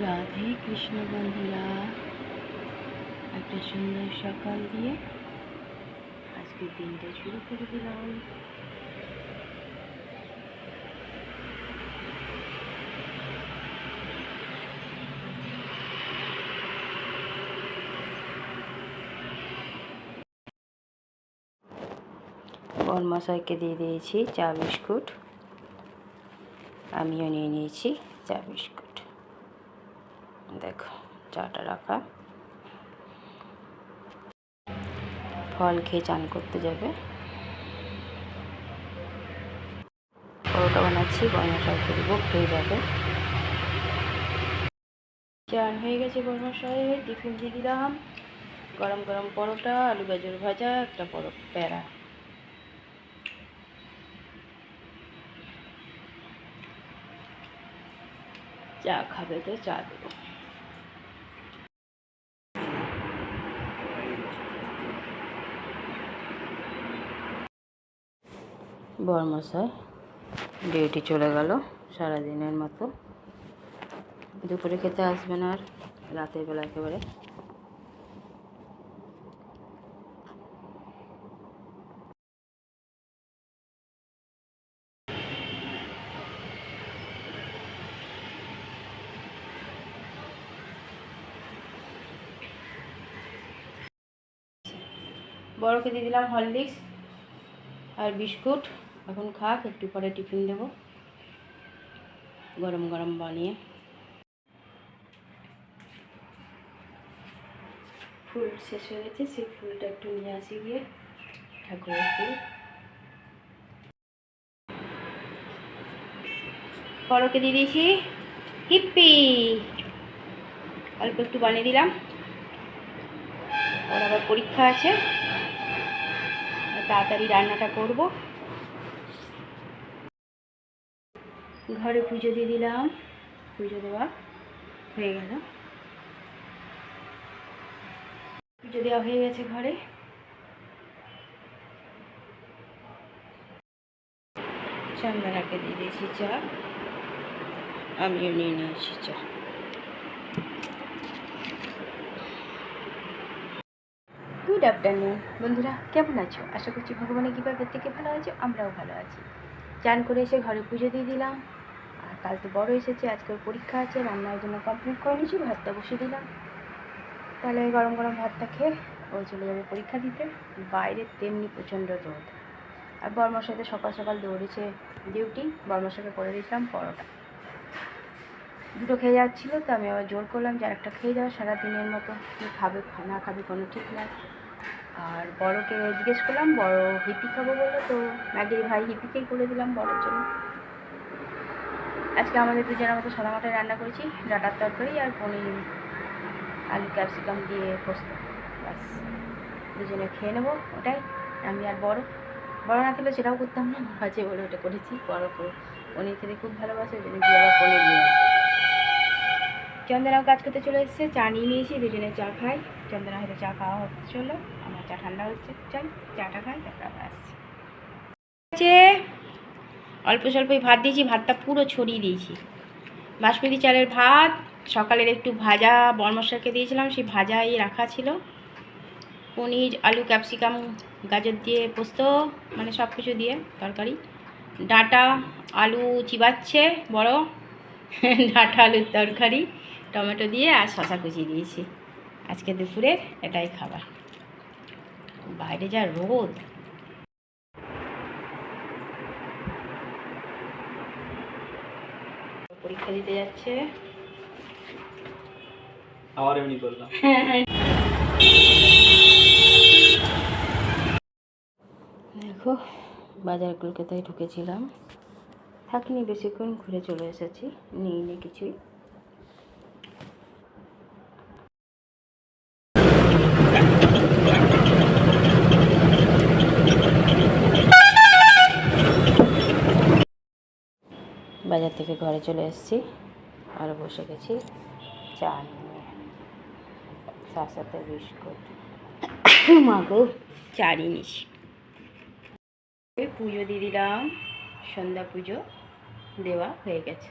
রাধে কৃষ্ণ বন্ধুরা, একটা সুন্দর সকাল দিয়ে আজকের দিনটা শুরু করে দিলাম। বরমশাইকে দিয়ে দিয়েছি চা বিস্কুট, আমিও নিয়ে নিয়েছি চা বিস্কুট। দেখো চাটা রাখা, ফল খেয়ে চান করতে যাবে। পরোটা বানাচ্ছি, বরমশাইকে দেবো, খেয়ে যাবে। চান হয়ে গেছে বরমশাই, টিফিন দিয়ে দিলাম। গরম গরম পরোটা, আলু গাজর ভাজা, একটা বড় প্যারা। চা খাবে তো চা দেবো। বরমশাই ডিউটি চলে গেল সারাদিনের মতো। দুপুরে খেতে আসবে না আর, রাতের বেলা একেবারে। বড়কে দিয়ে দিলাম হরলিক্স আর বিস্কুট, এখন খাক, একটু পরে টিফিন দেবো গরম গরম বানিয়ে। ফুল শেষ হয়ে গেছে, সেই ফুলটা একটু নিয়ে আসি গিয়ে, ঠাকুরের ফুল। বড়কে দিয়ে দিয়েছি হিপ্পি, অল্প একটু বানিয়ে দিলাম। ওর আবার পরীক্ষা আছে, তাড়াতাড়ি রান্নাটা করব। ঘরে পুজো দিয়ে দিলাম, পুজো দেওয়া হয়ে গেল। পুজো দেওয়া হয়ে গেছে ঘরে। চন্দনাকে দিয়ে দিয়েছি চা, আমিও নিয়ে নিয়েছি চা। গুড আফটারনুন বন্ধুরা, কেমন আছো? আশা করছি ভগবানের কৃপায় প্রত্যেকে ভালো আছো, আমরাও ভালো আছি। চান করে এসে ঘরে পুজো দিয়ে দিলাম। আর কাল তো বড় এসেছে, আজকে পরীক্ষা আছে, রান্নার জন্য কমপ্লিট করে নিয়েছি, ভাতটা বসিয়ে দিলাম। তাহলে গরম গরম ভাতটা খেয়ে ও চলে যাবে পরীক্ষা দিতে। বাইরে তেমনি প্রচণ্ড রোদ, আর বরমশাইতে সকাল সকাল দৌড়েছে ডিউটি। বরমশাইকে করে দিয়েছিলাম পরোটা, দুটো খেয়ে যাচ্ছিলো, তো আমি আবার জোর করলাম যে আরেকটা খেয়ে যাওয়া, সারাদিনের মতো কী খাবে না খাবে কোনো ঠিক নাই। আর বড়কে জিজ্ঞেস করলাম, বড় হিপি খাবো বললো, তো ম্যাগির ভাই হিপিকেই করে দিলাম বড়োর জন্য। আজকে আমাদের দুজনের মতো সাদা মাটায় রান্না করেছি, ডাটার তরকারি আর পনির আলু ক্যাপসিকাম দিয়ে পোস্ত, ব্যাস দুজনে খেয়ে নেবো ওটাই। আমি আর বড় না খেলে সেটাও করতাম না, ভাজে বলে ওটা করেছি। বড় পনির খেতে খুব ভালোবাসে, ওই জন্য গিয়ে আবার পনির নিয়ে। চন্দনাও কাজ করতে চলে এসেছে, চা নিয়ে নিয়েছি, দুজনে চা খাই। চন্দনা হয়তো চা খাওয়া হচ্ছে, চলো আমার চা ঠান্ডা হচ্ছে, চল চাটা খাই, তারপর আবার আসছি। অল্প স্বল্পই ভাত দিয়েছি, ভাতটা পুরো ছড়িয়ে দিয়েছি। বাসমতি চালের ভাত, সকালের একটু ভাজা বরমশাইকে দিয়েছিলাম, সেই ভাজাই রাখা ছিল। পনির আলু ক্যাপসিকাম গাজর দিয়ে পোস্ত, মানে সব কিছু দিয়ে তরকারি। ডাঁটা আলু চিবাচ্ছে বড়, ডাঁটা আলুর তরকারি টমেটো দিয়ে, আর শশা কুচি দিয়েছি। আজকে দুপুরের এটাই খাবার। বাইরে যা রোদ। পরীক্ষা দিতে যাচ্ছে, আবার এমনি করলাম। দেখো বাজার কলকাতায় ঢুকেছিলাম, থাকিনি বেশিক্ষণ, ঘুরে চলে এসেছি, নিইনি কিছুই। বাজার থেকে ঘরে চলে এসেছি, আর বসে গেছি চা নিয়ে, তার সাথে বিস্কুট। মাগো চা নিস। পুজো দিয়ে দিলাম, সন্ধ্যা পুজো দেওয়া হয়ে গেছে।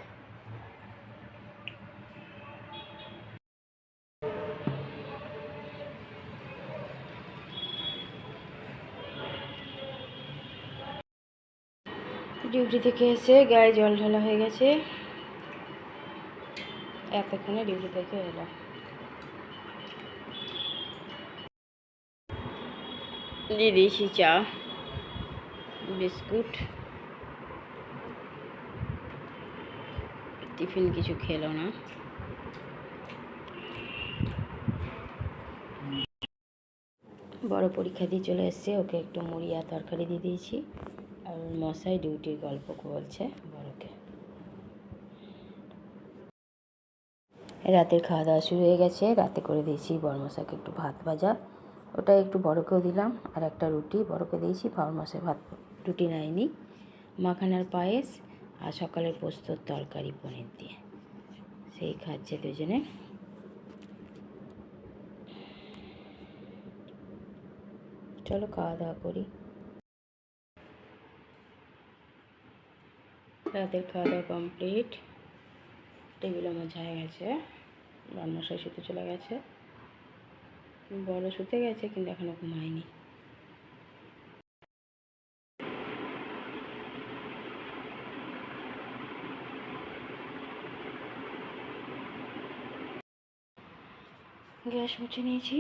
ডিউটি থেকে এসে গায়ে জল ঢালা হয়ে গেছে, এতক্ষণে ডিউটি থেকে এলাম। দিয়ে দিয়েছি চা বিস্কুট, টিফিন কিছু খেলো না। বড় পরীক্ষা দিয়ে চলে এসছে, ওকে একটু মুড়ি আর তরকারি দিয়ে দিয়েছি। আর মশাই ডিউটির গল্প বলছে বড়কে। রাতের খাওয়া দাওয়া শুরু হয়ে গেছে। রাতে করে দিয়েছি বড়মশাইকে একটু ভাত ভাজা, ওটা একটু বড়কেও দিলাম। আর একটা রুটি বড়কে দিয়েছি, বড়মশাই ভাত রুটি নেয়নি। মাখানার পায়েস আর সকালের পোস্তর তরকারি পনির দিয়ে, সেই খাচ্ছে দুজনে। চলো খাওয়া দাওয়া করি। রাতের খাওয়া দাওয়া কমপ্লিট, টেবিলও মোছা হয়ে গেছে। বড়মশাই শুতে চলে গেছে, বড় শুতে গেছে কিন্তু এখনও ঘুমায়নি। গ্যাস মুছে নিয়েছি,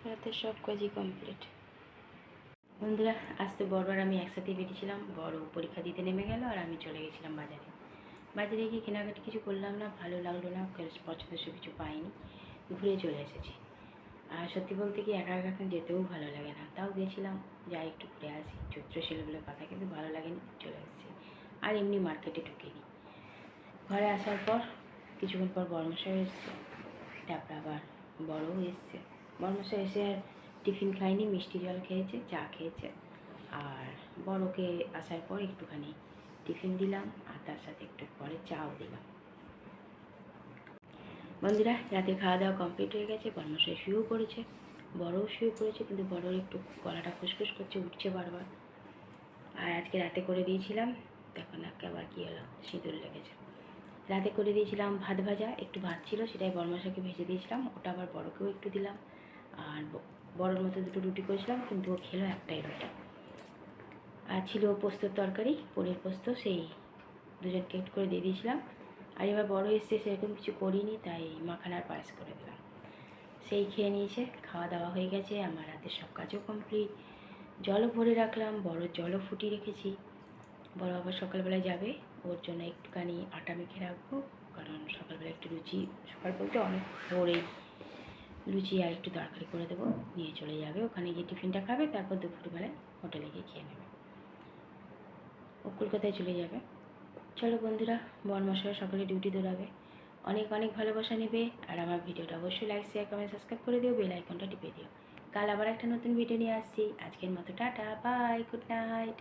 রাতের সব কাজই কমপ্লিট। বন্ধুরা, আজ তো বড় আর আমি একসাথে বেরিয়েছিলাম। বড় পরীক্ষা দিতে নেমে গেল আর আমি চলে গেছিলাম বাজারে। বাজারে গিয়ে কেনাকাটি কিছু করলাম না, ভালো লাগলো না, পছন্দসই কিছু পাইনি, ঘুরে চলে এসেছি। আর সত্যি বলতে কি একা একা এখন যেতেও ভালো লাগে না, তাও গেছিলাম, যাই একটু ঘুরে আসি, চৈত্র ছিল বলে কথা, কিন্তু ভালো লাগেনি, চলে এসেছি। আর এমনি মার্কেটে ঢুকিনি। ঘরে আসার পর কিছুক্ষণ পর বড়মশাই এসছে, তারপর আবার বড়ও এসছে। বড়মশাই এসে আর টিফিন খায়নি, মিষ্টি জল খেয়েছে, চা খেয়েছে। আর বড়কে আসার পর একটুখানি টিফিন দিলাম আর তার সাথে একটু পরে চাও দিলাম। বন্ধুরা, রাতে খাওয়া দাওয়া কমপ্লিট হয়ে গেছে। বড়মশাই শুয়েও পড়েছে, বড়ও শুয়ে পড়েছে, কিন্তু বড়োর একটু গলাটা খুসখুস করছে, উঠছে বারবার। আর আজকে রাতে করে দিয়েছিলাম, দেখো নাকে আবার কী হলো, সিঁদুর লেগেছে। রাতে করে দিয়েছিলাম ভাত ভাজা, একটু ভাত ছিল, সেটাই বড়মশাইকে ভেজে দিয়েছিলাম, ওটা আবার বড়কেও একটু দিলাম। আর বড়োর মতো দুটো রুটি করেছিলাম, কিন্তু ও খেলো একটাই রুটি। আর ছিল পোস্তর তরকারি, পনির পোস্ত, সেই দুজনকে একটু করে দিয়ে দিয়েছিলাম। আর এবার বড় এসছে, সেরকম কিছু করিনি, তাই মাখানার পায়েস করে দিলাম, সেই খেয়ে নিয়েছে। খাওয়া দাওয়া হয়ে গেছে, আমার রাতের সব কাজও কমপ্লিট। জলও ভরে রাখলাম, বড় জলও ফুটিয়ে রেখেছি। বড় আবার সকালবেলায় যাবে, ওর জন্য একটুখানি আটা মেখে রাখবো, কারণ সকালবেলা একটু লুচি, সকাল বলতে অনেক ভোরেই লুচি আর একটু তরকারি করে দেবো, নিয়ে চলে যাবে, ওখানে গিয়ে টিফিনটা খাবে, তারপর দুপুরবেলায় হোটেলে গিয়ে খেয়ে নেবে। ও কলকাতায় চলে যাবে। চলো বন্ধুরা, বড়মশাই সকালে ডিউটি দৌড়াবে। অনেক অনেক ভালোবাসা নেবে, আর আমার ভিডিওটা অবশ্যই লাইক শেয়ার কমেন্ট সাবস্ক্রাইব করে দিও, বেল আইকনটা টিপে দিও। কাল আবার একটা নতুন ভিডিও নিয়ে আসছি। আজকের মতো টাটা, বাই, গুড নাইট।